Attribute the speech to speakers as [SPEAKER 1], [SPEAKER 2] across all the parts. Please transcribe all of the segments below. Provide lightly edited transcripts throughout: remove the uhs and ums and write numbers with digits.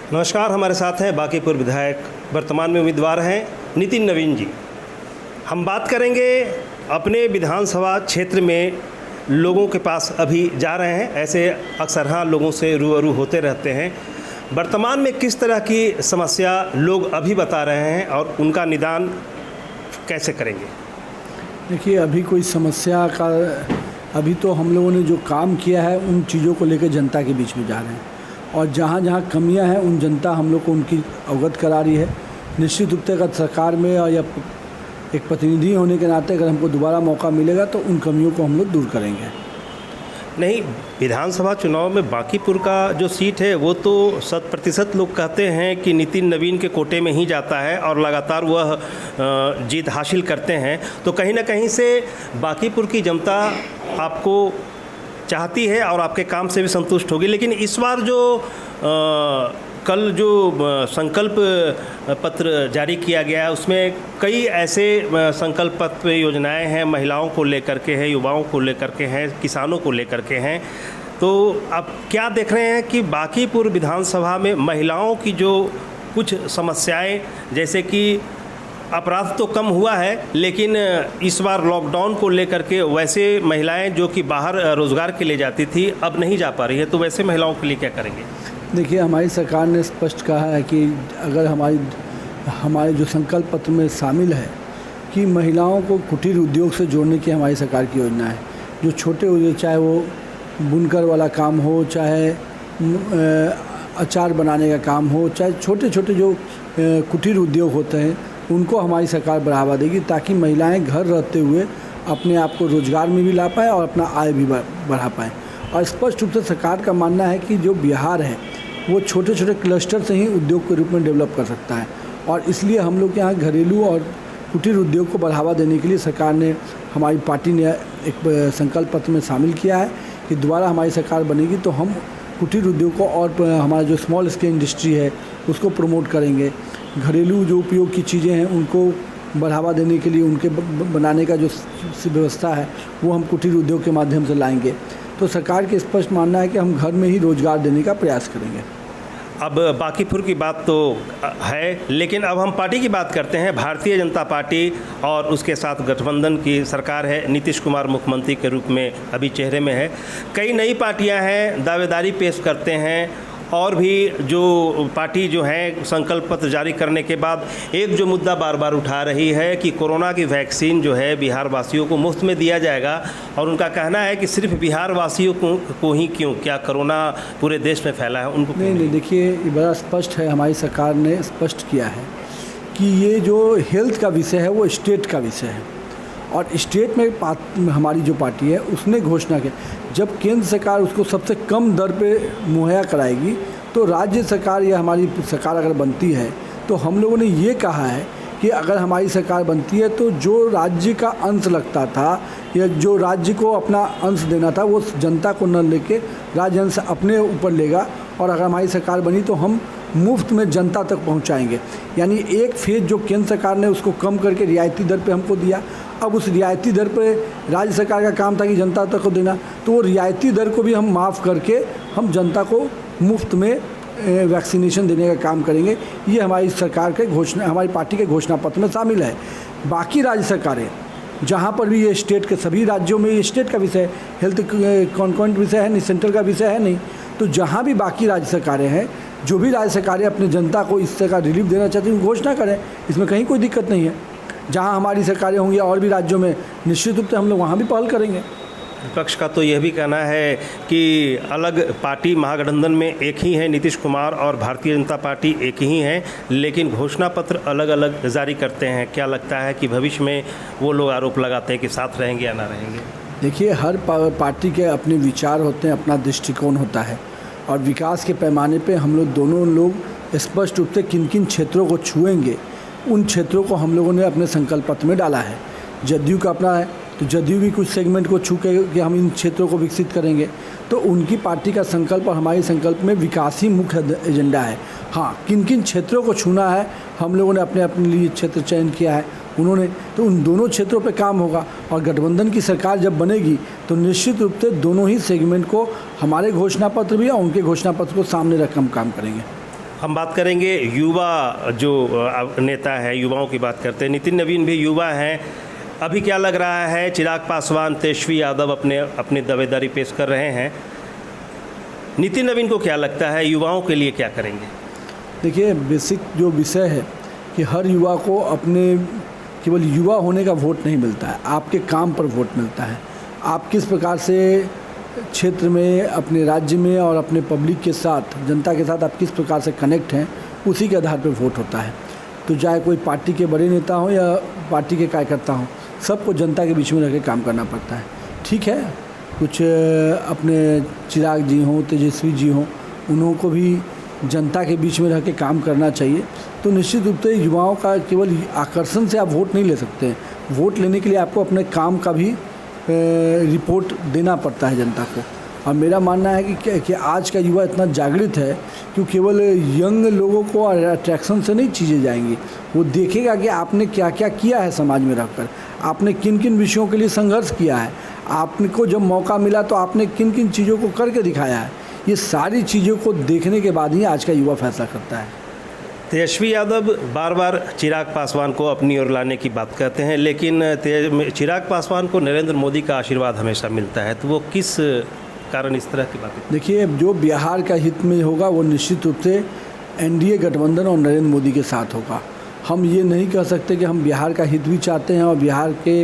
[SPEAKER 1] नमस्कार, हमारे साथ हैं बांकीपुर विधायक, वर्तमान में उम्मीदवार हैं नितिन नवीन जी। हम बात करेंगे अपने विधानसभा क्षेत्र में लोगों के पास अभी जा रहे हैं, ऐसे अक्सर हाँ लोगों से रूबरू होते रहते हैं। वर्तमान में किस तरह की समस्या लोग अभी बता रहे हैं और उनका निदान कैसे करेंगे?
[SPEAKER 2] देखिए, अभी कोई समस्या का अभी तो हम लोगों ने जो काम किया है उन चीज़ों को लेकर जनता के बीच में जा रहे हैं, और जहाँ जहाँ कमियां हैं उन जनता हम लोग को उनकी अवगत करा रही है। निश्चित रूप से अगर सरकार में या एक प्रतिनिधि होने के नाते अगर हमको दोबारा मौका मिलेगा तो उन कमियों को हम लोग दूर करेंगे।
[SPEAKER 1] नहीं, विधानसभा चुनाव में बांकीपुर का जो सीट है वो तो 100% लोग कहते हैं कि नितिन नवीन के कोटे में ही जाता है और लगातार वह जीत हासिल करते हैं। तो कहीं ना कहीं से बांकीपुर की जनता आपको चाहती है और आपके काम से भी संतुष्ट होगी। लेकिन इस बार जो कल जो संकल्प पत्र जारी किया गया है उसमें कई ऐसे संकल्प पत्र योजनाएं हैं, महिलाओं को लेकर के हैं, युवाओं को लेकर के हैं, किसानों को लेकर के हैं। तो आप क्या देख रहे हैं कि बांकीपुर विधानसभा में महिलाओं की जो कुछ समस्याएं, जैसे कि अपराध तो कम हुआ है लेकिन इस बार लॉकडाउन को लेकर के वैसे महिलाएं जो कि बाहर रोज़गार के लिए जाती थी अब नहीं जा पा रही है, तो वैसे महिलाओं के लिए क्या करेंगे?
[SPEAKER 2] देखिए, हमारी सरकार ने स्पष्ट कहा है कि अगर हमारे जो संकल्प पत्र में शामिल है कि महिलाओं को कुटीर उद्योग से जोड़ने की हमारी सरकार की योजना है। जो छोटे उद्योग, चाहे वो बुनकर वाला काम हो, चाहे अचार बनाने का काम हो, चाहे छोटे छोटे जो कुटीर उद्योग होते हैं उनको हमारी सरकार बढ़ावा देगी, ताकि महिलाएं घर रहते हुए अपने आप को रोज़गार में भी ला पाएँ और अपना आय भी बढ़ा पाएँ। और स्पष्ट रूप से सरकार का मानना है कि जो बिहार है वो छोटे छोटे क्लस्टर से ही उद्योग के रूप में डेवलप कर सकता है, और इसलिए हम लोग के यहाँ घरेलू और कुटीर उद्योग को बढ़ावा देने के लिए सरकार ने, हमारी पार्टी ने एक संकल्प पत्र में शामिल किया है कि दोबारा हमारी सरकार बनेगी तो हम कुटीर उद्योग को और हमारा जो स्मॉल स्केल इंडस्ट्री है उसको प्रमोट करेंगे। घरेलू जो उपयोग की चीज़ें हैं उनको बढ़ावा देने के लिए उनके बनाने का जो व्यवस्था है वो हम कुटीर उद्योग के माध्यम से लाएंगे। तो सरकार के स्पष्ट मानना है कि हम घर में ही रोज़गार देने का प्रयास करेंगे।
[SPEAKER 1] अब बांकीपुर की बात तो है, लेकिन अब हम पार्टी की बात करते हैं। भारतीय जनता पार्टी और उसके साथ गठबंधन की सरकार है, नीतीश कुमार मुख्यमंत्री के रूप में अभी चेहरे में है। कई नई पार्टियां हैं, दावेदारी पेश करते हैं, और भी जो पार्टी जो है संकल्प पत्र जारी करने के बाद एक जो मुद्दा बार बार उठा रही है कि कोरोना की वैक्सीन जो है बिहार वासियों को मुफ्त में दिया जाएगा, और उनका कहना है कि सिर्फ बिहार वासियों को ही क्यों, क्या कोरोना पूरे देश में फैला है उनको?
[SPEAKER 2] नहीं, देखिए, ये बड़ा स्पष्ट है, हमारी सरकार ने स्पष्ट किया है कि ये जो हेल्थ का विषय है वो स्टेट का विषय है, और स्टेट में हमारी जो पार्टी है उसने घोषणा की जब केंद्र सरकार उसको सबसे कम दर पे मुहैया कराएगी तो राज्य सरकार या हमारी सरकार अगर बनती है तो हम लोगों ने ये कहा है कि अगर हमारी सरकार बनती है तो जो राज्य का अंश लगता था या जो राज्य को अपना अंश देना था वो जनता को न लेके राज्य अंश अपने ऊपर लेगा, और अगर हमारी सरकार बनी तो हम मुफ्त में जनता तक पहुंचाएंगे। यानी एक फेज जो केंद्र सरकार ने उसको कम करके रियायती दर पे हमको दिया, अब उस रियायती दर पे राज्य सरकार का काम था कि जनता तक को देना, तो वो रियायती दर को भी हम माफ़ करके हम जनता को मुफ्त में वैक्सीनेशन देने का काम करेंगे। ये हमारी सरकार के घोषणा, हमारी पार्टी के घोषणा पत्र में शामिल है। बाकी राज्य सरकारें जहाँ पर भी, ये स्टेट के सभी राज्यों में ये स्टेट का विषय है, हेल्थ कॉन्कॉन्ट विषय है नहीं, सेंट्रल का विषय है नहीं, तो जहाँ भी बाकी राज्य सरकारें हैं, जो भी राज्य सरकारें अपने जनता को इस तरह का रिलीफ देना चाहती हैं घोषणा करें, इसमें कहीं कोई दिक्कत नहीं है। जहाँ हमारी सरकारें होंगी और भी राज्यों में निश्चित रूप से हम लोग वहाँ भी पहल करेंगे।
[SPEAKER 1] विपक्ष का तो यह भी कहना है कि अलग पार्टी महागठबंधन में एक ही है, नीतीश कुमार और भारतीय जनता पार्टी एक ही हैं, लेकिन घोषणा पत्र अलग अलग जारी करते हैं। क्या लगता है कि भविष्य में वो लोग आरोप लगाते हैं कि साथ रहेंगे या ना रहेंगे?
[SPEAKER 2] देखिए, हर पार्टी के अपने विचार होते हैं, अपना दृष्टिकोण होता है, और विकास के पैमाने पे हम लोग दोनों लोग स्पष्ट रूप से किन किन क्षेत्रों को छुएंगे उन क्षेत्रों को हम लोगों ने अपने संकल्प पत्र में डाला है। जदयू का अपना है तो जदयू भी कुछ सेगमेंट को छू के कि हम इन क्षेत्रों को विकसित करेंगे, तो उनकी पार्टी का संकल्प और हमारी संकल्प में विकास ही मुख्य एजेंडा है। हाँ, किन किन क्षेत्रों को छूना है हम लोगों ने अपने लिए क्षेत्र चयन किया है, उन्होंने, तो उन दोनों क्षेत्रों पे काम होगा। और गठबंधन की सरकार जब बनेगी तो निश्चित रूप से दोनों ही सेगमेंट को, हमारे घोषणा पत्र भी और उनके घोषणा पत्र को सामने रख हम काम करेंगे।
[SPEAKER 1] हम बात करेंगे युवा जो नेता है, युवाओं की बात करते हैं। नितिन नवीन भी युवा हैं। अभी क्या लग रहा है, चिराग पासवान, तेजस्वी यादव अपनी दावेदारी पेश कर रहे हैं। नितिन नवीन को क्या लगता है, युवाओं के लिए क्या करेंगे?
[SPEAKER 2] देखिए, बेसिक जो विषय है कि हर युवा को अपने केवल युवा होने का वोट नहीं मिलता है, आपके काम पर वोट मिलता है। आप किस प्रकार से क्षेत्र में, अपने राज्य में और अपने पब्लिक के साथ, जनता के साथ आप किस प्रकार से कनेक्ट हैं, उसी के आधार पर वोट होता है। तो चाहे कोई पार्टी के बड़े नेता हों या पार्टी के कार्यकर्ता हों, सबको जनता के बीच में रह के काम करना पड़ता है। ठीक है, कुछ अपने चिराग जी हों, तेजस्वी जी हों, उन्हों को भी जनता के बीच में रह के काम करना चाहिए। तो निश्चित रूप से युवाओं का केवल आकर्षण से आप वोट नहीं ले सकते हैं। वोट लेने के लिए आपको अपने काम का भी रिपोर्ट देना पड़ता है जनता को। और मेरा मानना है कि आज का युवा इतना जागृत है कि केवल यंग लोगों को अट्रैक्शन से नहीं चीज़ें जाएंगी, वो देखेगा कि आपने क्या क्या किया है समाज में रहकर, आपने किन किन विषयों के लिए संघर्ष किया है, आपको जब मौका मिला तो आपने किन किन चीज़ों को करके दिखाया है। ये सारी चीज़ों को देखने के बाद ही आज का युवा फैसला करता है।
[SPEAKER 1] तेजस्वी यादव बार बार चिराग पासवान को अपनी ओर लाने की बात करते हैं, लेकिन चिराग पासवान को नरेंद्र मोदी का आशीर्वाद हमेशा मिलता है, तो वो किस कारण इस तरह की बातें?
[SPEAKER 2] देखिए, जो बिहार का हित में होगा वो निश्चित रूप से एनडीए गठबंधन और नरेंद्र मोदी के साथ होगा। हम ये नहीं कह सकते कि हम बिहार का हित भी चाहते हैं और बिहार के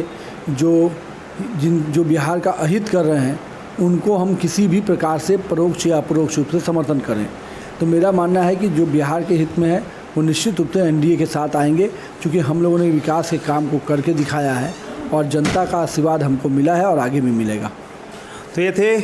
[SPEAKER 2] जो बिहार का अहित कर रहे हैं उनको हम किसी भी प्रकार से परोक्ष या अपरोक्ष रूप से समर्थन करें। तो मेरा मानना है कि जो बिहार के हित में है वो निश्चित रूप से एनडीए के साथ आएंगे, क्योंकि हम लोगों ने विकास के काम को करके दिखाया है और जनता का आशीर्वाद हमको मिला है और आगे भी मिलेगा।
[SPEAKER 1] तो ये थे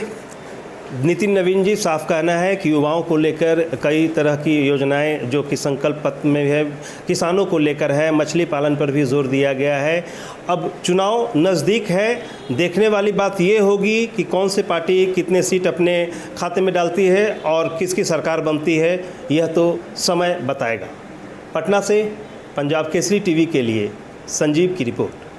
[SPEAKER 1] नितिन नवीन जी। साफ कहना है कि युवाओं को लेकर कई तरह की योजनाएं जो कि संकल्प पत्र में है, किसानों को लेकर है, मछली पालन पर भी जोर दिया गया है। अब चुनाव नज़दीक है, देखने वाली बात ये होगी कि कौन सी पार्टी कितने सीट अपने खाते में डालती है और किसकी सरकार बनती है, यह तो समय बताएगा। पटना से पंजाब केसरी टीवी के लिए संजीव की रिपोर्ट।